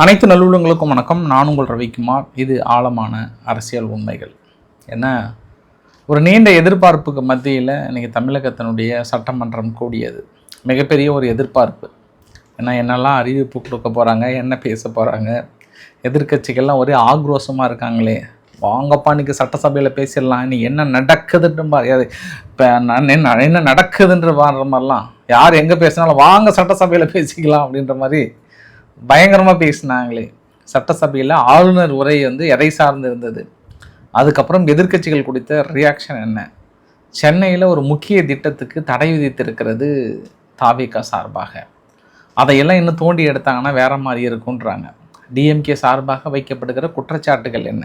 அனைத்து நல்லுள்ளங்களுக்கும் வணக்கம். நான் உங்கள் ரவிக்குமார். இது ஆழமான அரசியல் உண்மைகள். என்ன ஒரு நீண்ட எதிர்பார்ப்புக்கு மத்தியில் இன்றைக்கி தமிழகத்தினுடைய சட்டமன்றம் கூடியது. மிகப்பெரிய ஒரு எதிர்பார்ப்பு. ஏன்னா என்னெல்லாம் அறிவிப்பு கொடுக்க போகிறாங்க, என்ன பேச போகிறாங்க, எதிர்கட்சிகள்லாம் ஒரே ஆக்ரோஷமாக இருக்காங்களே. வாங்கப்பா இன்றைக்கி சட்டசபையில் பேசிடலாம், நீ என்ன நடக்குதுன்ற மாதிரி இப்போ என்ன நடக்குதுன்ற மாதிரிலாம் யார் எங்கே பேசினாலும் வாங்க சட்டசபையில் பேசிக்கலாம் அப்படின்ற மாதிரி பயங்கரமாக பேசினாங்களே. சட்டசபையில் ஆளுநர் உரை எதை சார்ந்து இருந்தது, அதுக்கப்புறம் எதிர்க்கட்சிகள் கொடுத்த ரியாக்ஷன் என்ன, சென்னையில் ஒரு முக்கிய திட்டத்துக்கு தடை விதித்திருக்கிறது தாவேகா சார்பாக, அதையெல்லாம் இன்னும் தோண்டி எடுத்தாங்கன்னா வேற மாதிரி இருக்குன்றாங்க. டிஎம்கே சார்பாக வைக்கப்படுகிற குற்றச்சாட்டுகள் என்ன,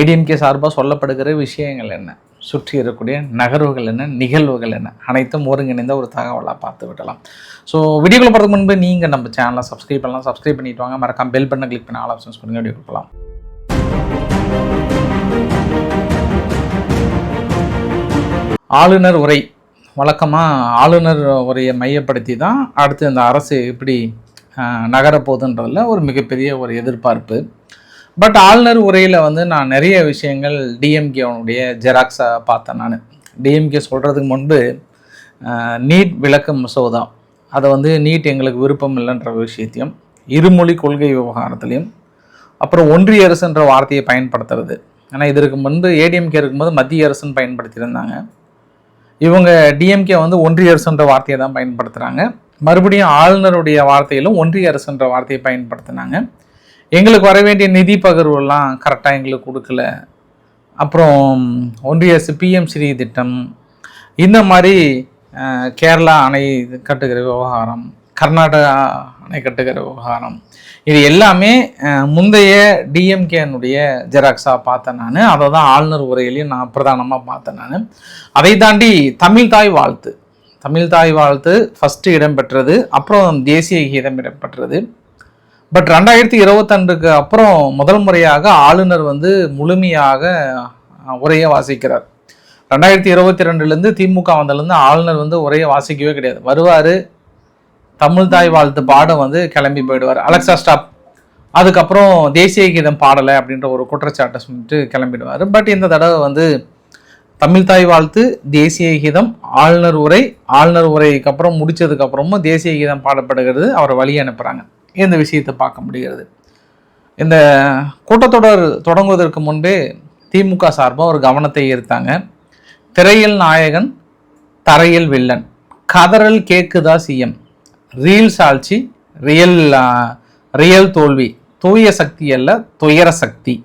ஏடிஎம்கே சார்பாக சொல்லப்படுகிற விஷயங்கள் என்ன, சுற்றி இருக்கக்கூடிய நகர்வுகள் என்ன, நிகழ்வுகள் என்ன, அனைத்தும் ஒருங்கிணைந்த ஒரு தகவலாக பார்த்து விடலாம். ஸோ வீடியோக்குள்ள போகிறதுக்கு முன்பு நீங்கள் நம்ம சேனலை சப்ஸ்கிரைப் பண்ணலாம். சப்ஸ்கிரைப் பண்ணிட்டு வாங்க. மறக்காம பெல் பட்டனை கிளிக் பண்ணி ஆல் ஆப்ஷன்ஸ் கொடுங்க. வீடியோ கொடுக்கலாம். ஆளுநர் உரை வழக்கமாக ஆளுநர் உரையை மையப்படுத்தி தான் அடுத்து இந்த அரசு எப்படி நகரப்போகுதுன்றதில் ஒரு மிகப்பெரிய ஒரு எதிர்பார்ப்பு. பட் ஆளுநர் உரையில் நான் நிறைய விஷயங்கள் டிஎம்கேனுடைய ஜெராக்ஸாக பார்த்தேன். நான் டிஎம்கே சொல்கிறதுக்கு முன்பு நீட் விளக்க மசோதா, அதை நீட் எங்களுக்கு விருப்பம் இல்லைன்ற விஷயத்தையும், இருமொழி கொள்கை விவகாரத்துலையும், அப்புறம் ஒன்றிய அரசுன்ற வார்த்தையை பயன்படுத்துறது. ஏன்னா இதற்கு முன்பு ஏடிஎம்கே இருக்கும்போது மத்திய அரசுன்னு பயன்படுத்தியிருந்தாங்க. இவங்க டிஎம்கே ஒன்றிய அரசுன்ற வார்த்தையை தான் பயன்படுத்துகிறாங்க. மறுபடியும் ஆளுநருடைய வார்த்தையிலும் ஒன்றிய அரசுன்ற வார்த்தையை பயன்படுத்தினாங்க. எங்களுக்கு வர வேண்டிய நிதி பகிர்வுலாம் கரெக்டாக எங்களுக்கு கொடுக்கல, அப்புறம் ஒன்றிய அரசு பிஎம் ஸ்ரீ திட்டம், இந்த மாதிரி கேரளா அணை கட்டுகிற விவகாரம், கர்நாடகா அணை கட்டுகிற விவகாரம், இது எல்லாமே முந்தைய டிஎம்கேனுடைய ஜெராக்ஸாக பார்த்தேன் நான். அதை தான் ஆளுநர் உரையிலையும் நான் பிரதானமாக பார்த்தேன் நான். அதை தாண்டி தமிழ்தாய் வாழ்த்து ஃபஸ்ட்டு இடம்பெற்றது, அப்புறம் தேசிய கீதம் இடம்பெற்றது. பட் 2022 அப்புறம் முதல் முறையாக ஆளுநர் முழுமையாக உரையை வாசிக்கிறார். 2022 திமுக வந்ததுலேருந்து ஆளுநர் உரையை வாசிக்கவே கிடையாது. வருவார், தமிழ்தாய் வாழ்த்து பாடம் கிளம்பி போயிடுவார், அலெக்சா ஸ்டாப், அதுக்கப்புறம் தேசிய கீதம் பாடலை அப்படின்ற ஒரு குற்றச்சாட்டை சொல்லிட்டு கிளம்பிடுவார். பட் இந்த தடவை தமிழ்தாய் வாழ்த்து, தேசிய கீதம், ஆளுநர் உரைக்கு அப்புறம் முடிச்சதுக்கப்புறமும் தேசிய கீதம் பாடப்படுகிறது, அவரை வழி அனுப்புகிறாங்க. இந்த விஷயத்தை பார்க்க முடிகிறது. இந்த கூட்டத்தொடர் தொடங்குவதற்கு முன்பே திமுக சார்பாக ஒரு கவனத்தை ஈர்த்தாங்க. திரையில் நாயகன், தரையில் வில்லன், கதறல் கேக்குதா சிஎம், ரீல்ஸ் ஆட்சி, ரியல் தோல்வி, தூய சக்தி அல்ல துயர சக்தி,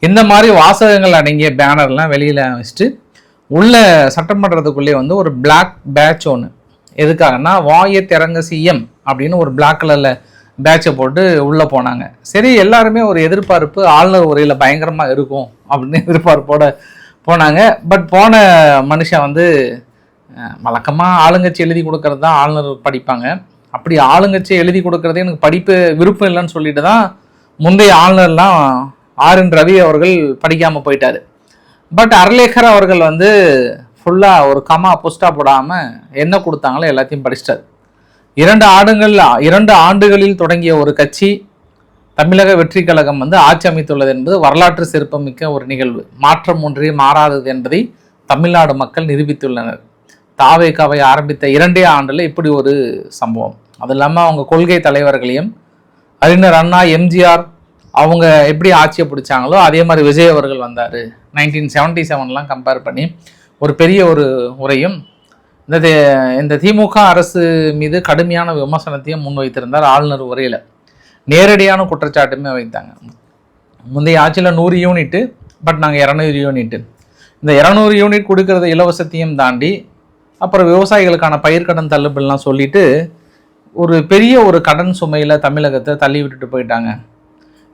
இந்த மாதிரி வாசகங்கள் அடங்கிய பேனர்லாம் வெளியில் வச்சுட்டு உள்ள சட்டமன்றத்துக்குள்ளே ஒரு பிளாக் பேட்ச் ஒன்று, எதுக்காகனா வாய திறங்க சிஎம் அப்படின்னு ஒரு பிளாக் கலரில் பேட்சை போட்டு உள்ளே போனாங்க. சரி, எல்லாருமே ஒரு எதிர்பார்ப்பு ஆளுநர் உரையில் பயங்கரமாக இருக்கும் அப்படின்னு எதிர்பார்ப்போட போனாங்க. பட் போன மனுஷன் வழக்கமாக ஆளுங்கட்சி எழுதி கொடுக்கறது தான் ஆளுநர் படிப்பாங்க. அப்படி ஆளுங்கட்சி எழுதி கொடுக்கறதே எனக்கு படிப்பு விருப்பம் இல்லைன்னு சொல்லிட்டு தான் முந்தைய ஆளுநர்லாம் ஆர்.என். ரவி அவர்கள் படிக்காமல் போயிட்டார். பட் அர்லேக்கர் அவர்கள் ஃபுல்லாக ஒரு கமா புஸ்டா போடாமல் என்ன கொடுத்தாங்களோ எல்லாத்தையும் படிச்சிட்டார். 2 ஆண்டுகளில் தொடங்கிய ஒரு கட்சி தமிழக வெற்றி கழகம் ஆட்சி அமைத்துள்ளது என்பது வரலாற்று சிறப்புமிக்க ஒரு நிகழ்வு. மாற்றம் ஒன்றே மாறாதது என்பதை தமிழ்நாடு மக்கள் நிரூபித்துள்ளனர். தாவேகாவை ஆரம்பித்த 2 ஆண்டில் இப்படி ஒரு சம்பவம். அது இல்லாமல் அவங்க கொள்கை தலைவர்களையும், அறிஞர் அண்ணா, எம்ஜிஆர் அவங்க எப்படி ஆட்சியை பிடிச்சாங்களோ அதே மாதிரி விஜய் அவர்கள் வந்தார். 1977 கம்பேர் பண்ணி ஒரு பெரிய ஒரு உரையும், இந்த திமுக அரசு மீது கடுமையான விமர்சனத்தையும் முன்வைத்திருந்தார். ஆளுநர் உரையில் நேரடியான குற்றச்சாட்டுமே வைத்தாங்க. முந்தைய ஆட்சியில் 100 யூனிட்டு, பட் நாங்கள் 200 யூனிட்டு, இந்த 200 யூனிட் கொடுக்கறத இலவசத்தையும் தாண்டி அப்புறம் விவசாயிகளுக்கான பயிர்க்கடன் தள்ளுபடிலாம் சொல்லிட்டு ஒரு பெரிய ஒரு கடன் சுமையில் தமிழகத்தை தள்ளி விட்டுட்டு போயிட்டாங்க.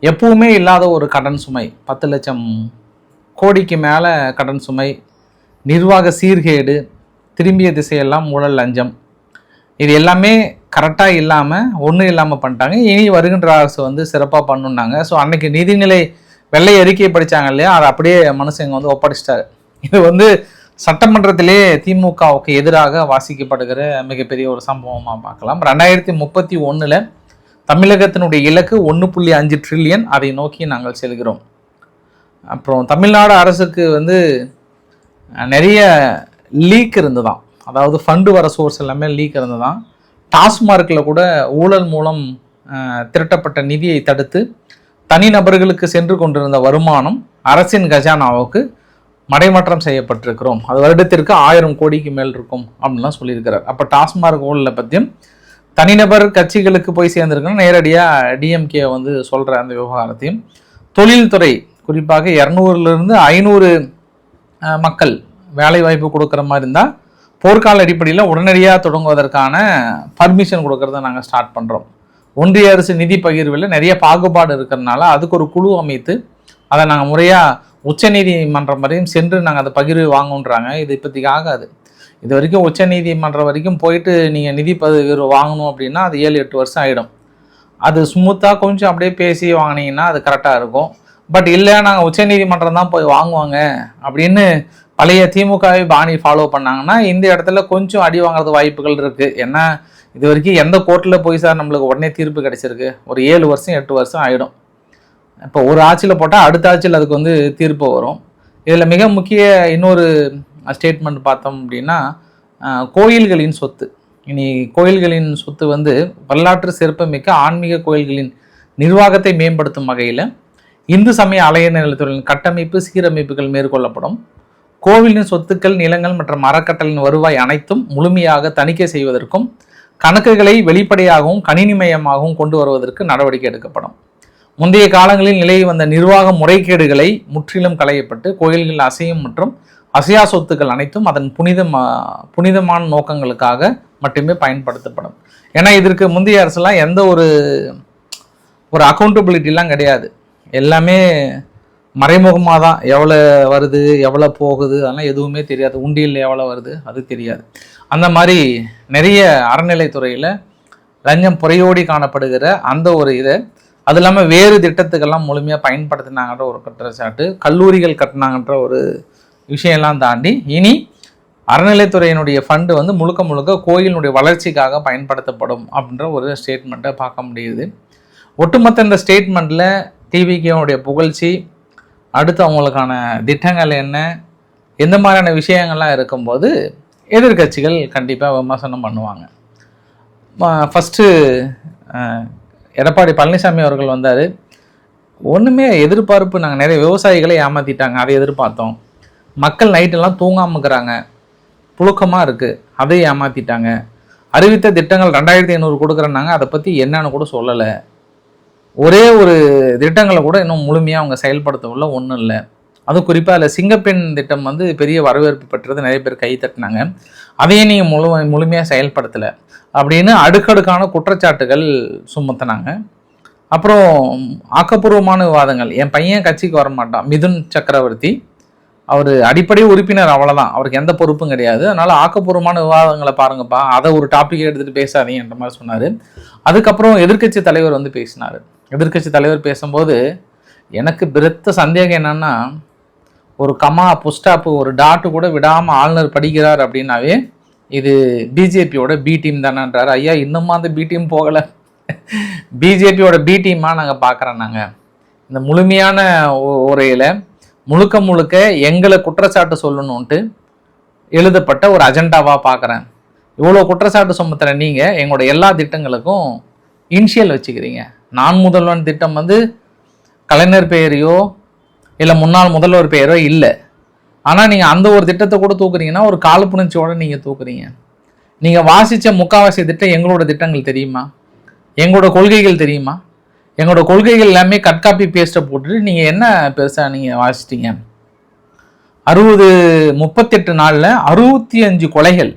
எப்பவுமே இல்லாத ஒரு கடன் சுமை, 10 லட்சம் கோடிக்கு மேலே கடன் சுமை, நிர்வாக சீர்கேடு, திரும்பிய திசையெல்லாம் ஊழல், லஞ்சம், இது எல்லாமே கரெக்டாக இல்லாமல் பண்ணிட்டாங்க. இனி வருகின்ற அரசு சிறப்பாக பண்ணுனாங்க. ஸோ அன்னைக்கு நிதிநிலை வெள்ளை அறிக்கையை படித்தாங்க இல்லையா, அதை அப்படியே மனுஷங்க ஒப்படைச்சிட்டாரு. இது சட்டமன்றத்திலே திமுகவுக்கு எதிராக வாசிக்கப்படுகிற மிகப்பெரிய ஒரு சம்பவமாக பார்க்கலாம். 2031 தமிழகத்தினுடைய இலக்கு 1.5 ட்ரில்லியன், அதை நோக்கி நாங்கள் செல்கிறோம். அப்புறம் தமிழ்நாடு அரசுக்கு வந்து நிறைய லீக் இருந்துதான், அதாவது ஃபண்டு வர சோர்ஸ் எல்லாமே லீக் இருந்துதான். டாஸ்மார்க்கில் கூட ஊழல் மூலம் திரட்டப்பட்ட நிதியை தடுத்து தனிநபர்களுக்கு சென்று கொண்டிருந்த வருமானம் அரசின் கஜானாவுக்கு மடைமாற்றம் செய்யப்பட்டிருக்கிறோம். அது வருடத்திற்கு 1000 கோடிக்கு மேல் இருக்கும் அப்படின்லாம் சொல்லியிருக்கிறார். அப்போ டாஸ்மார்க் ஊழலை பற்றியும் தனிநபர் கட்சிகளுக்கு போய் சேர்ந்துருக்கணும், நேரடியாக டிஎம்கே வந்து சொல்கிற அந்த விவகாரத்தையும், தொழில்துறை குறிப்பாக 200லேருந்து 500 மக்கள் வேலை வாய்ப்பு கொடுக்குற மாதிரி இருந்தால் போர்க்கால அடிப்படையில் உடனடியாக தொடங்குவதற்கான பர்மிஷன் கொடுக்கறத நாங்கள் ஸ்டார்ட் பண்ணுறோம். ஒன்றிய அரசு நிதி பகிர்வில் நிறைய பாகுபாடு இருக்கிறதுனால அதுக்கு ஒரு குழு அமைத்து அதை நாங்கள் முறையாக உச்சநீதிமன்றம் வரையும் சென்று நாங்கள் அதை பகிர்வு வாங்கணுன்றாங்க. இது இப்போதைக்கு ஆகாது. இது வரைக்கும் உச்சநீதிமன்றம் வரைக்கும் போயிட்டு நீங்கள் நிதி பகிர்வு வாங்கணும் அப்படின்னா அது 7-8 வருஷம் ஆகிடும். அது ஸ்மூத்தாக கொஞ்சம் அப்படியே பேசி வாங்கினீங்கன்னா அது கரெக்டாக இருக்கும். பட் இல்லை, நாங்கள் உச்சநீதிமன்றம் தான் போய் வாங்குவாங்க அப்படின்னு பழைய திமுகவை பாணி ஃபாலோ பண்ணாங்கன்னா இந்த இடத்துல கொஞ்சம் அடி வாங்குறது வாய்ப்புகள் இருக்குது. ஏன்னா இது வரைக்கும் எந்த கோர்ட்டில் போய் சார் நம்மளுக்கு உடனே தீர்ப்பு கிடைச்சிருக்கு, ஒரு 7 வருஷம் 8 வருஷம் ஆகிடும். இப்போ ஒரு ஆட்சியில் போட்டால் அடுத்த ஆட்சியில் அதுக்கு வந்து தீர்ப்பு வரும். இதில் மிக முக்கிய இன்னொரு ஸ்டேட்மெண்ட் பார்த்தோம் அப்படின்னா, கோயில்களின் சொத்து. இனி கோயில்களின் சொத்து வந்து வரலாற்று சிறப்புமிக்க ஆன்மீக கோயில்களின் நிர்வாகத்தை மேம்படுத்தும் வகையில் இந்து சமய அறநிலையத்துறையின் கட்டமைப்பு சீரமைப்புகள் மேற்கொள்ளப்படும். கோவிலின் சொத்துக்கள், நிலங்கள் மற்றும் அறக்கட்டளையின் வருவாய் அனைத்தும் முழுமையாக தணிக்கை செய்வதற்கும் கணக்குகளை வெளிப்படையாகவும் கணினிமயமாகவும் கொண்டு வருவதற்கு நடவடிக்கை எடுக்கப்படும். முந்தைய காலங்களில் நிலையில் வந்த நிர்வாக முறைகேடுகளை முற்றிலும் களையப்பட்டு கோயில்கள் அசையும் மற்றும் அசையா சொத்துக்கள் அனைத்தும் அதன் புனிதமான நோக்கங்களுக்காக மட்டுமே பயன்படுத்தப்படும். ஏன்னா இதற்கு முந்தைய அரசுலாம் எந்த ஒரு அக்கௌண்டபிலிட்டிலாம் கிடையாது. எல்லாமே மறைமுகமாக தான், எவ்வளோ வருது எவ்வளோ போகுது அதெல்லாம் எதுவுமே தெரியாது. உண்டியல் எவ்வளோ வருது அது தெரியாது. அந்த மாதிரி நிறைய அறநிலைத்துறையில் லஞ்சம் புறையோடி காணப்படுகிற அந்த ஒரு இதை, அது இல்லாமல் வேறு திட்டத்துக்கெல்லாம் முழுமையாக பயன்படுத்தினாங்கன்ற ஒரு குற்றச்சாட்டு, கல்லூரிகள் கட்டினாங்கன்ற ஒரு விஷயம்லாம் தாண்டி இனி அறநிலைத்துறையினுடைய ஃபண்டு வந்து முழுக்க முழுக்க கோயிலினுடைய வளர்ச்சிக்காக பயன்படுத்தப்படும் அப்படின்ற ஒரு ஸ்டேட்மெண்ட்டை பார்க்க முடியுது. ஒட்டுமொத்த இந்த ஸ்டேட்மெண்ட்டில் டிவிகேவுடைய புகழ்ச்சி, அடுத்து அவங்களுக்கான திட்டங்கள் என்ன, எந்த மாதிரியான விஷயங்கள்லாம் இருக்கும்போது எதிர்கட்சிகள் கண்டிப்பாக விமர்சனம் பண்ணுவாங்க. ஃபஸ்ட்டு எடப்பாடி பழனிசாமி அவர்கள் வந்தார். ஒன்றுமே எதிர்பார்ப்பு, நாங்கள் நிறைய விவசாயிகளை ஏமாற்றிட்டாங்க, அதை எதிர்பார்த்தோம். மக்கள் நைட்டெல்லாம் தூங்காமல் இருக்கிறாங்க, புழுக்கமாக இருக்குது, அதை ஏமாற்றிட்டாங்க. அறிவித்த திட்டங்கள் 2500 கொடுக்குறேன்னாங்க, அதை பற்றி என்னன்னு கூட சொல்லலை. ஒரே ஒரு திட்டங்களை கூட இன்னும் முழுமையாக அவங்க செயல்படுத்தவுள்ள ஒன்றும் இல்லை. அதுவும் குறிப்பாக அதில் சிங்கப்பெண் திட்டம் வந்து பெரிய வரவேற்பு பெற்றது, நிறைய பேர் கை தட்டினாங்க. அதையே நீங்கள் முழுமையாக செயல்படுத்தலை அப்படின்னு அடுக்கடுக்கான குற்றச்சாட்டுகள் சுமத்தினாங்க. அப்புறம் ஆக்கப்பூர்வமான விவாதங்கள். என் பையன் கட்சிக்கு வரமாட்டான், மிதுன் சக்கரவர்த்தி, அவர் அடிப்படை உறுப்பினர், அவ்வளோதான், அவருக்கு எந்த பொறுப்பும் கிடையாது, அதனால் ஆக்கப்பூர்வமான விவாதங்களை பாருங்கப்பா, அதை ஒரு டாப்பிக்கை எடுத்துகிட்டு பேசாதீங்கன்ற மாதிரி சொன்னார். அதுக்கப்புறம் எதிர்க்கட்சி தலைவர் வந்து பேசினார். எதிர்க்கட்சி தலைவர் பேசும்போது எனக்கு பெருத்த சந்தேகம் என்னன்னா, ஒரு கமா புஸ்டாப்பு ஒரு டாட்டு கூட விடாமல் ஆளுநர் படிக்கிறார் அப்படின்னாவே இது பிஜேபியோட பி டீம் தானேன்றார். ஐயா, இன்னுமா அந்த பி டீம் போகலை, பிஜேபியோட பி டீமாக நாங்கள் பார்க்குறோம். நாங்கள் இந்த முழுமையான உரையில் முழுக்க முழுக்க எங்களை குற்றச்சாட்டு சொல்லணுன்ட்டு எழுதப்பட்ட ஒரு அஜெண்டாவாக பார்க்குறேன். இவ்வளோ குற்றச்சாட்டு சுமத்துற நீங்கள் எங்களோட எல்லா திட்டங்களுக்கும் இனிஷியல் வச்சுக்கிறீங்க. நான் முதல்வன் திட்டம் வந்து கலைஞர் பெயரையோ இல்லை முன்னாள் முதல்வர் பெயரோ இல்லை. ஆனால் நீங்கள் அந்த ஒரு திட்டத்தை கூட தூக்குறீங்கன்னா ஒரு காழ்ப்புணர்ச்சியோடு நீங்கள் தூக்குறீங்க. நீங்கள் வாசித்த முக்கால்வாசி திட்டம் எங்களோட திட்டங்கள் தெரியுமா? எங்களோட கொள்கைகள் தெரியுமா? எங்களோட கொள்கைகள் எல்லாமே கட் காப்பி பேஸ்ட்டை போட்டுட்டு நீங்கள் என்ன பெருசாக நீங்கள் வாசிச்சிட்டீங்க? 38 நாளில் 65 கொலைகள்,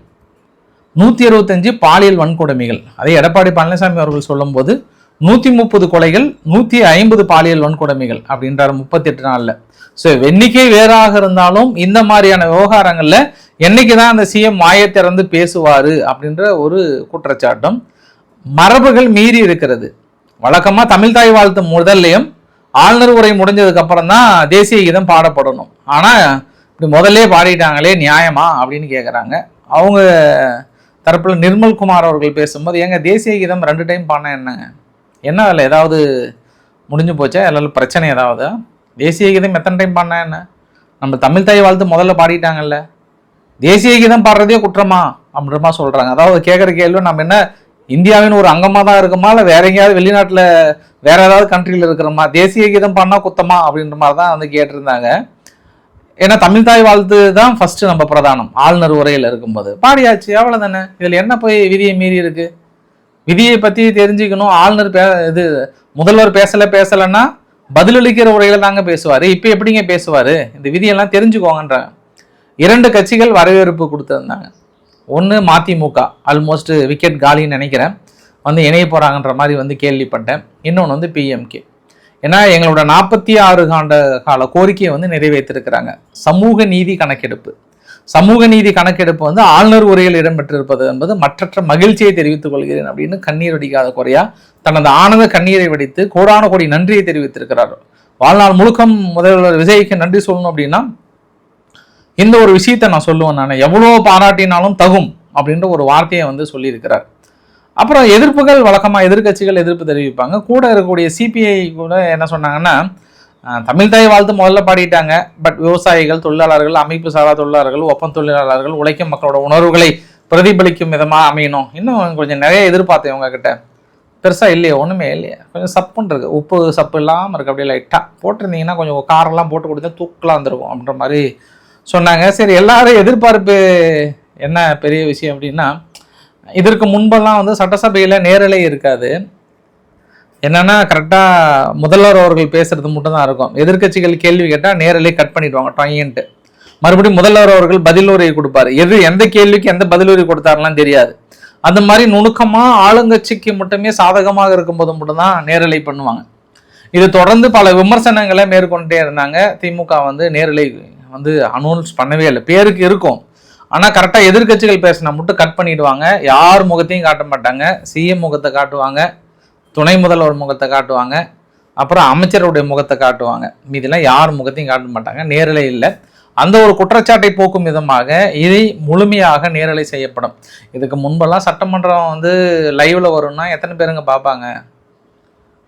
165 பாலியல் வன்கொடுமைகள். அதை எடப்பாடி பழனிசாமி அவர்கள் சொல்லும்போது 130 கொலைகள், 150 பாலியல் வன்கொடுமைகள் அப்படின்றார் 38 நாளில். ஸோ எண்ணிக்கை வேறாக இருந்தாலும் இந்த மாதிரியான விவகாரங்களில் என்னைக்கு தான் அந்த சிஎம் வாயை திறந்து பேசுவார் அப்படின்ற ஒரு குற்றச்சாட்டும் மரபுகள் மீறி இருக்கிறது. வழக்கமாக தமிழ் தாய் வாழ்த்து முதல்லையும் ஆளுநர் உரை முடிஞ்சதுக்கு அப்புறம் தான் தேசிய கீதம் பாடப்படணும். ஆனால் இப்படி முதல்ல பாடிட்டாங்களே நியாயமா அப்படின்னு கேட்குறாங்க. அவங்க தரப்பில் நிர்மல்குமார் அவர்கள் பேசும்போது, ஏங்க தேசிய கீதம் 2 டைம் பாடினா என்னங்க, என்ன அதில் ஏதாவது முடிஞ்சு போச்சா? எல்லாரும் பிரச்சனை ஏதாவது? தேசிய கீதம் எத்தனை டைம் பாடினா என்ன? நம்ம தமிழ் தாய் வாழ்த்து முதல்ல பாடிட்டாங்கல்ல, தேசிய கீதம் பாடுறதே குற்றமா அப்படின்றமா சொல்கிறாங்க. அதாவது கேட்குற கேள்வி, நம்ம என்ன இந்தியாவின் ஒரு அங்கமாக தான் இருக்குமா, இல்லை வேற எங்கேயாவது வெளிநாட்டில் வேற ஏதாவது கண்ட்ரியில் இருக்கிறோமா? தேசிய கீதம் பாடினா குத்தமா அப்படின்ற மாதிரி தான் வந்து கேட்டிருந்தாங்க. ஏன்னா தமிழ் தாய் வாழ்த்து தான் ஃபர்ஸ்ட் நம்ம பிரதானம். ஆளுநர் உரையில் இருக்கும்போது பாடியாச்சு, அவ்வளோதானே. இதில் என்ன போய் விதியை மீறி இருக்கு? விதியை பற்றி தெரிஞ்சுக்கணும். ஆளுநர் முதல்வர் பேசலைன்னா பதிலளிக்கிற உரையில தாங்க பேசுவார். இப்போ எப்படிங்க பேசுவார்? இந்த விதியெல்லாம் தெரிஞ்சுக்கோங்கன்றாங்க. 2 கட்சிகள் வரவேற்பு கொடுத்துருந்தாங்க. ஒன்று மதிமுக, ஆல்மோஸ்ட் விக்கெட் காலின்னு நினைக்கிறேன், வந்து இணைய போகிறாங்கன்ற மாதிரி வந்து கேள்விப்பட்டேன். இன்னொன்று வந்து பிஎம்கே. ஏன்னா எங்களோட 46 ஆண்டு கால கோரிக்கையை வந்து நிறைவேற்றிருக்கிறாங்க. சமூக நீதி கணக்கெடுப்பு. சமூக நீதி கணக்கெடுப்பு வந்து ஆளுநர் உரையில் இடம்பெற்றிருப்பது என்பது மற்றற்ற மகிழ்ச்சியை தெரிவித்துக் கொள்கிறேன் அப்படின்னு கண்ணீர் வடிக்காத குறையா தனது ஆனந்த கண்ணீரை வடித்து கோடான கோடி நன்றியை தெரிவித்திருக்கிறார். வாழ்நாள் முழுக்கம் முதல்வர் விஜய்க்கு நன்றி சொல்லணும் அப்படின்னா இந்த ஒரு விஷயத்தை நான் சொல்லுவேன். நான் எவ்வளோ பாராட்டினாலும் தகும் அப்படின்ற ஒரு வார்த்தையை வந்து சொல்லியிருக்கிறார். அப்புறம் எதிர்ப்புகள் வழக்கமாக எதிர்கட்சிகள் எதிர்ப்பு தெரிவிப்பாங்க. கூட இருக்கக்கூடிய சிபிஐ கூட என்ன சொன்னாங்கன்னா, தமிழ் தாய் வாழ்த்து முதல்ல பாடிட்டாங்க, பட் விவசாயிகள், தொழிலாளர்கள், அமைப்பு சாரா தொழிலாளர்கள், ஒப்பந்த தொழிலாளர்கள், உழைக்கும் மக்களோட உணர்வுகளை பிரதிபலிக்கும் விதமாக அமையணும். இன்னும் கொஞ்சம் நிறைய எதிர்பார்த்தேன் உங்ககிட்ட. பெருசாக இல்லையே, ஒன்றுமே இல்லையே, கொஞ்சம் சப்புன்னு இருக்குது, உப்பு சப்பு இல்லாமல் இருக்குது, அப்படியே லைட்டாக போட்டிருந்தீங்கன்னா கொஞ்சம் காரெல்லாம் போட்டு கொடுத்தா தூக்கலாக வந்துருக்கும் அப்படின்ற மாதிரி சொன்னாங்க. சரி, எல்லாரும் எதிர்பார்ப்பு என்ன பெரிய விஷயம் அப்படின்னா, இதற்கு முன்பெல்லாம் வந்து சட்டசபையில் நேரலை இருக்காது. என்னன்னா கரெக்டாக முதல்வர் அவர்கள் பேசுறது மட்டும் தான் இருக்கும். எதிர்கட்சிகள் கேள்வி கேட்டால் நேரலே கட் பண்ணிடுவாங்க டாயின்ட்டு. மறுபடியும் முதல்வர் அவர்கள் பதில் உரை கொடுப்பாரு. எந்த கேள்விக்கு எந்த பதில் உரை கொடுத்தாருலாம் தெரியாது. அந்த மாதிரி நுணுக்கமாக ஆளுங்கட்சிக்கு மட்டுமே சாதகமாக இருக்கும்போது மட்டும்தான் நேரலை பண்ணுவாங்க. இது தொடர்ந்து பல விமர்சனங்களை மேற்கொண்டே இருந்தாங்க. திமுக வந்து நேரலை வந்து அனௌன்ஸ் பண்ணவே இல்லை. பேருக்கு இருக்கும், ஆனால் கரெக்டாக எதிர்கட்சிகள் பேசினா மட்டும் கட் பண்ணிடுவாங்க. யார் முகத்தையும் காட்ட மாட்டாங்க. சிஎம் முகத்தை காட்டுவாங்க, துணை முதல்வர் முகத்தை காட்டுவாங்க, அப்புறம் அமைச்சருடைய முகத்தை காட்டுவாங்க. மீதெல்லாம் யார் முகத்தையும் காட்ட மாட்டாங்க. நேரலை இல்லை. அந்த ஒரு குற்றச்சாட்டை போக்கும் விதமாக இதை முழுமையாக நேரலை செய்யப்படும். இதுக்கு முன்பெல்லாம் சட்டமன்றம் வந்து லைவ்ல வரும்னா எத்தனை பேருங்க பார்ப்பாங்க?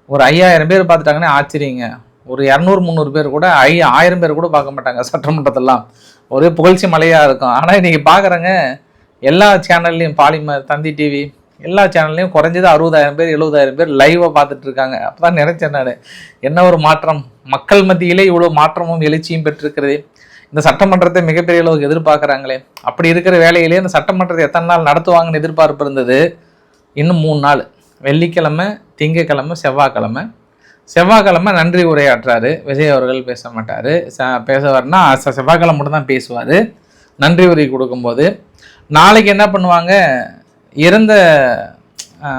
ஒரு 5000 பேர் பார்த்துட்டாங்கன்னா ஆச்சரியங்க. ஒரு 200-300 பேர் கூட 1000 பேர் கூட பார்க்க மாட்டாங்க சட்டமன்றத்தெல்லாம். ஒரே புகழ்ச்சி மலையாக இருக்கும். ஆனால் இன்றைக்கி பார்க்குறேங்க, எல்லா சேனல்லையும், பாலிமர், தந்தி டிவி, எல்லா சேனல்லையும் குறைஞ்சது 60,000 பேர் 70,000 பேர் லைவாக பார்த்துட்டு இருக்காங்க. அப்போ தான் நினைச்சேன் நான், என்ன ஒரு மாற்றம், மக்கள் மத்தியிலே இவ்வளோ மாற்றமும் எழுச்சியும் பெற்றிருக்கிறது. இந்த சட்டமன்றத்தை மிகப்பெரிய அளவுக்கு எதிர்பார்க்குறாங்களே. அப்படி இருக்கிற வேலையிலே இந்த சட்டமன்றத்தை எத்தனை நாள் நடத்துவாங்கன்னு எதிர்பார்ப்பு இருந்தது. இன்னும் 3 நாள், வெள்ளிக்கிழமை, திங்கக்கிழமை, செவ்வாய்க்கிழமை. செவ்வாய்க்கிழமை நன்றி உரையாற்றாரு விஜய் அவர்கள். பேச மாட்டார். பேசுவார்னா செவ்வாய்க்கிழமை மட்டும் தான் பேசுவார் நன்றி உரை கொடுக்கும்போது. நாளைக்கு என்ன பண்ணுவாங்க,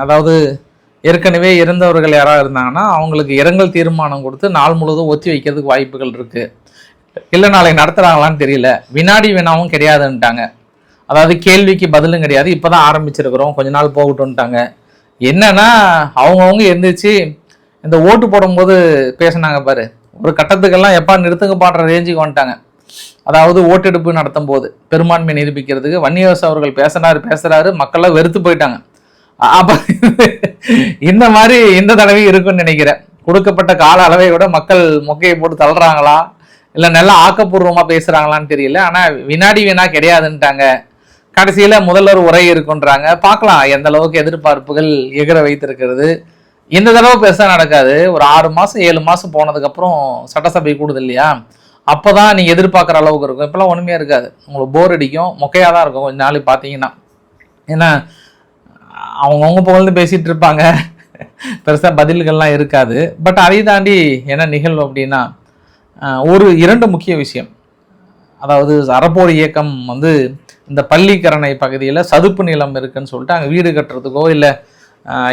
அதாவது ஏற்கனவே இறந்தவர்கள் யாராவது இருந்தாங்கன்னா அவங்களுக்கு இரங்கல் தீர்மானம் கொடுத்து நாள் முழுவதும் ஒத்தி வைக்கிறதுக்கு வாய்ப்புகள் இருக்குது. இல்லை நாளை நடத்துகிறாங்களான்னு தெரியல. வினாடி வினாவும் கிடையாதுன்ட்டாங்க. அதாவது கேள்விக்கு பதிலும் கிடையாது, இப்போ தான் ஆரம்பிச்சிருக்கிறோம், கொஞ்ச நாள் போகட்டும்ட்டாங்க. என்னன்னா அவங்கவுங்க எந்திரிச்சு இந்த ஓட்டு போடும்போது பேசினாங்க பாரு, ஒரு கட்டத்துக்கெல்லாம் எப்பா நிறுத்துங்க பாடுற ரேஞ்சுக்கு வந்துட்டாங்க. அதாவது ஓட்டெடுப்பு நடத்தும் போது பெரும்பான்மை நிரூபிக்கிறதுக்கு வன்னியரசு அவர்கள் பேசுறாரு, மக்கள்லாம் வெறுத்து போயிட்டாங்க. அப்ப இந்த மாதிரி இந்த தடவை இருக்குன்னு நினைக்கிறேன். கொடுக்கப்பட்ட கால அளவை விட மக்கள் மொக்கையை போட்டு தள்ளுறாங்களா, இல்லை நல்லா ஆக்கப்பூர்வமா பேசுறாங்களான்னு தெரியல. ஆனா வினாடி வீணா கிடையாதுன்ட்டாங்க. கடைசியில முதல்வர் உரை இருக்குன்றாங்க. பார்க்கலாம் எந்த அளவுக்கு எதிர்பார்ப்புகள் எகிர வைத்திருக்கிறது. இந்த தடவை பெருசா நடக்காது. ஒரு 6 மாசம் 7 மாசம் போனதுக்கு அப்புறம் சட்டசபை கூடுது இல்லையா, அப்போதான் நீங்க எதிர்பார்க்குற அளவுக்கு இருக்கும். இப்பெல்லாம் ஒண்ணுமே இருக்காது, உங்களுக்கு போர் அடிக்கும், மொக்கையாக தான் இருக்கும் கொஞ்ச நாள் பார்த்தீங்கன்னா. ஏன்னா அவங்கவுங்க புகழ்ந்து பேசிட்டு இருப்பாங்க, பெருசாக பதில்கள்லாம் இருக்காது. பட் அதை தாண்டி என்ன நிகழ்வு அப்படின்னா, ஒரு 2 முக்கிய விஷயம். அதாவது அறப்போர் இயக்கம் வந்து இந்த பள்ளிக்கரணை பகுதியில் சதுப்பு நிலம் இருக்குன்னு சொல்லிட்டு அங்கே வீடு கட்டுறதுக்கோ இல்லை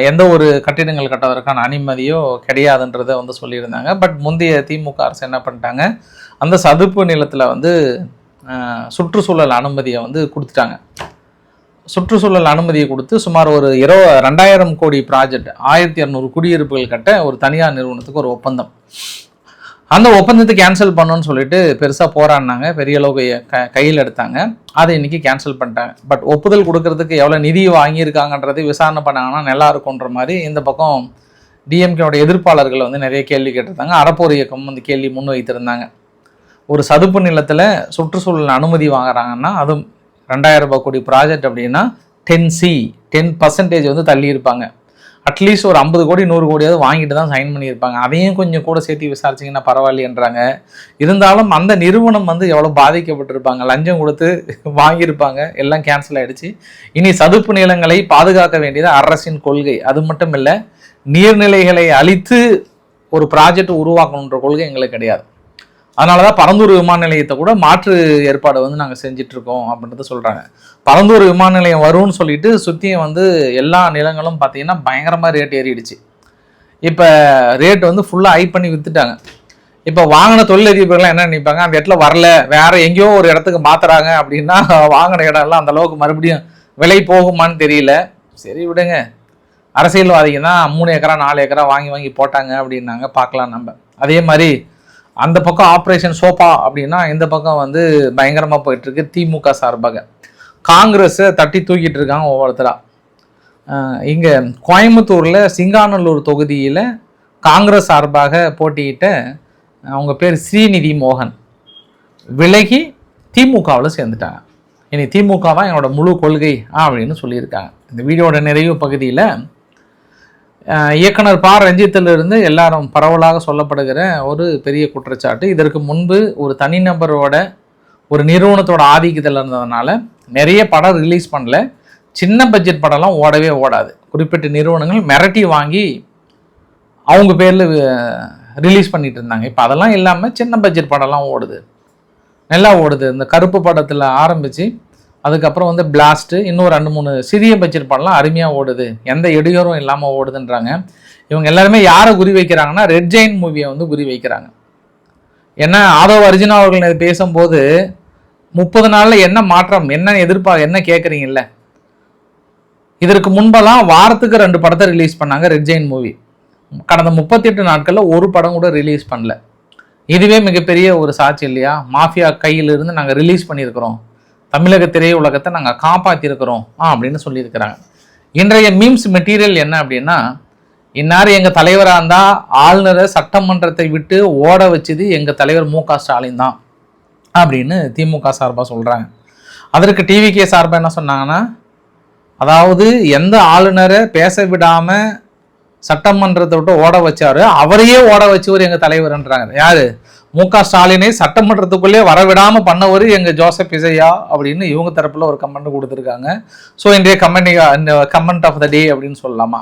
எந்த ஒரு கட்டிடங்கள் கட்டுவதற்கான அனுமதியோ கிடையாதுன்றதை வந்து சொல்லியிருந்தாங்க. பட் முந்தைய திமுக அரசு என்ன பண்ணிட்டாங்க, அந்த சதுப்பு நிலத்தில் வந்து சுற்றுச்சூழல் அனுமதியை வந்து கொடுத்துட்டாங்க. சுற்றுச்சூழல் அனுமதியை கொடுத்து சுமார் ஒரு 2000 கோடி ப்ராஜெக்ட், 1200 குடியிருப்புகள் கட்ட ஒரு தனியார் நிறுவனத்துக்கு ஒரு ஒப்பந்தம். அந்த ஒப்பந்தத்தை கேன்சல் பண்ணணும்னு சொல்லிட்டு பெருசாக போராடினாங்க, பெரிய அளவுக்கு கையில் எடுத்தாங்க. அதை இன்னைக்கு கேன்சல் பண்ணிட்டாங்க. பட் ஒப்புதல் கொடுக்கறதுக்கு எவ்வளோ நிதி வாங்கியிருக்காங்கன்றதை விசாரணை பண்ணாங்கன்னா நல்லா இருக்குன்ற மாதிரி இந்த பக்கம் டிஎம்கேவோட எதிர்ப்பாளர்கள் வந்து நிறைய கேள்வி கேட்டிருந்தாங்க. அறப்போர் இயக்கம் வந்து கேள்வி முன் வைத்திருந்தாங்க. ஒரு சதுப்பு நிலத்தில் சுற்றுச்சூழல் அனுமதி வாங்குறாங்கன்னா அதுவும் 2000 கோடி ப்ராஜெக்ட் அப்படின்னா 10% வந்து தள்ளி இருப்பாங்க. அட்லீஸ்ட் ஒரு 50 கோடி 100 கோடியாவது வாங்கிட்டு தான் சைன் பண்ணியிருப்பாங்க. அதையும் கொஞ்சம் கூட சேர்த்து விசாரிச்சிங்கன்னா பரவாயில்லைன்றாங்க. இருந்தாலும் அந்த நிறுவனம் வந்து எவ்வளோ பாதிக்கப்பட்டிருப்பாங்க, லஞ்சம் கொடுத்து வாங்கியிருப்பாங்க, எல்லாம் கேன்சல் ஆகிடுச்சு. இனி சதுப்பு நிலங்களை பாதுகாக்க வேண்டியது அரசின் கொள்கை. அது மட்டும் இல்லை, நீர்நிலைகளை அழித்து ஒரு ப்ராஜெக்ட் உருவாக்கணுன்ற கொள்கை எங்களுக்கு கிடையாது. அதனால தான் பரந்தூர் விமான நிலையத்தை கூட மாற்று ஏற்பாடு வந்து நாங்கள் செஞ்சிட்ருக்கோம் அப்படின்றத சொல்கிறாங்க. பரந்தூர் விமான நிலையம் வரும்னு சொல்லிட்டு சுற்றியும் வந்து எல்லா நிலங்களும் பார்த்தீங்கன்னா பயங்கரமாக ரேட் ஏறிடுச்சு. இப்போ ரேட் வந்து ஃபுல்லாக ஹை பண்ணி விற்றுட்டாங்க. இப்போ வாங்கின தொழிலதிபர்கள்லாம் என்ன நினைப்பாங்க, அந்த இடத்துல வரல, வேறு எங்கேயோ ஒரு இடத்துக்கு மாற்றுறாங்க அப்படின்னா வாங்கின இடம்லாம் அந்தளவுக்கு மறுபடியும் விலை போகுமான்னு தெரியல. சரி விடுங்க, அரசியல்வாதிங்க தான் 3 ஏக்கரா 4 ஏக்கரா வாங்கி போட்டாங்க அப்படின்னாங்க, பார்க்கலாம் நம்ம. அதே மாதிரி அந்த பக்கம் ஆப்ரேஷன் சோபா அப்படின்னா இந்த பக்கம் வந்து பயங்கரமாக போயிட்டுருக்கு. திமுக சார்பாக காங்கிரஸை தட்டி தூக்கிட்டு இருக்காங்க ஒவ்வொருத்தராக. இங்கே கோயம்புத்தூரில் சிங்காநல்லூர் தொகுதியில் காங்கிரஸ் சார்பாக போட்டியிட்ட அவங்க பேர் ஸ்ரீநிதி மோகன் விலகி திமுகவில் சேர்ந்துட்டாங்க. இனி திமுக தான் என்னோட முழு கொள்கை அப்படின்னு சொல்லியிருக்காங்க. இந்த வீடியோட நிறைவு பகுதியில் இயக்குனர் ப. ரஞ்சித்திலிருந்து எல்லாரும் பரவலாக சொல்லப்படுகிற ஒரு பெரிய குற்றச்சாட்டு. இதற்கு முன்பு ஒரு தனிநபரோட ஒரு நிறுவனத்தோட ஆதிக்கத்தில் இருந்ததுனால நிறைய படம் ரிலீஸ் பண்ணல. சின்ன பட்ஜெட் படம்லாம் ஓடவே ஓடாது. குறிப்பிட்ட நிறுவனங்கள் மிரட்டி வாங்கி அவங்க பேரில் ரிலீஸ் பண்ணிட்டு இருந்தாங்க. இப்போ அதெல்லாம் இல்லாமல் சின்ன பட்ஜெட் படம்லாம் ஓடுது, நல்லா ஓடுது. இந்த கருப்பு படத்தில் ஆரம்பித்து அதுக்கப்புறம் வந்து பிளாஸ்ட்டு, இன்னும் 2-3 சிறிய பட்ஜெட் படம்லாம் அருமையாக ஓடுது, எந்த இடையூறும் இல்லாமல் ஓடுதுன்றாங்க. இவங்க எல்லாருமே யாரை குறி வைக்கிறாங்கன்னா ரெட் ஜெயின் மூவியை வந்து குறி வைக்கிறாங்க. ஏன்னா ஆதவ் அர்ஜுனா அவர்கள் பேசும்போது 30 நாளில் என்ன மாற்றம், என்ன கேட்குறீங்கல்ல. இதற்கு முன்பெல்லாம் வாரத்துக்கு 2 படத்தை ரிலீஸ் பண்ணாங்க ரெட் ஜெயின் மூவி. கடந்த 38 நாட்களில் ஒரு படம் கூட ரிலீஸ் பண்ணல. இதுவே மிகப்பெரிய ஒரு சாட்சி இல்லையா? மாஃபியா கையிலிருந்து நாங்கள் ரிலீஸ் பண்ணியிருக்கிறோம், தமிழக திரையுலகத்தை நாங்கள் காப்பாற்றிருக்கிறோம் அப்படின்னு சொல்லியிருக்கிறாங்க. இன்றைய மீம்ஸ் மெட்டீரியல் என்ன அப்படின்னா, இந்நேரம் எங்கள் தலைவராக இருந்தால் ஆளுநரை சட்டமன்றத்தை விட்டு ஓட வச்சது எங்கள் தலைவர் மு.க. ஸ்டாலின் தான் அப்படின்னு திமுக சார்பாக சொல்கிறாங்க. அதற்கு டிவிகே சார்பாக என்ன சொன்னாங்கன்னா, அதாவது எந்த ஆளுநரை பேச விடாமல் சட்டமன்றத்தை விட்டு ஓட வச்சாரு அவரையே ஓட வச்சவர் எங்கள் தலைவர்ன்றாங்க. யார்? மு.க. ஸ்டாலினை சட்டமன்றத்துக்குள்ளே வரவிடாமல் பண்ணவர் எங்கள் ஜோசப் இசையா அப்படின்னு இவங்க தரப்பில் ஒரு கமெண்ட் கொடுத்துருக்காங்க. ஸோ இன்றைய கமெண்ட் ஆஃப் த டே அப்படின்னு சொல்லலாமா?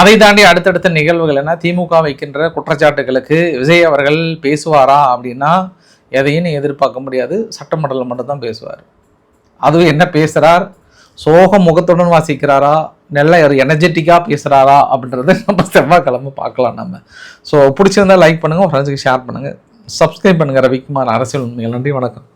அதை தாண்டி அடுத்தடுத்த நிகழ்வுகள் என்ன? திமுக வைக்கின்ற குற்றச்சாட்டுகளுக்கு விஜய் அவர்கள் பேசுவாரா அப்படின்னா எதையும் எதிர்பார்க்க முடியாது. சட்டமன்றத்தில் மட்டும்தான் பேசுவார். அதுவும் என்ன பேசுகிறார், சோக முகத்துடன் வாசிக்கிறாரா, நல்ல ஒரு எனர்ஜெட்டிக்காக பேசுகிறாரா அப்படின்றத நம்ம செவ்வாய்க்கிழமை பார்க்கலாம் நம்ம. ஸோ பிடிச்சிருந்தா லைக் பண்ணுங்கள், ஃப்ரெண்ட்ஸுக்கு ஷேர் பண்ணுங்கள், சப்ஸ்கிரைப் பண்ணுங்கள். ரவிக்குமார் அரசியல் உண்மைகள். நன்றி, வணக்கம்.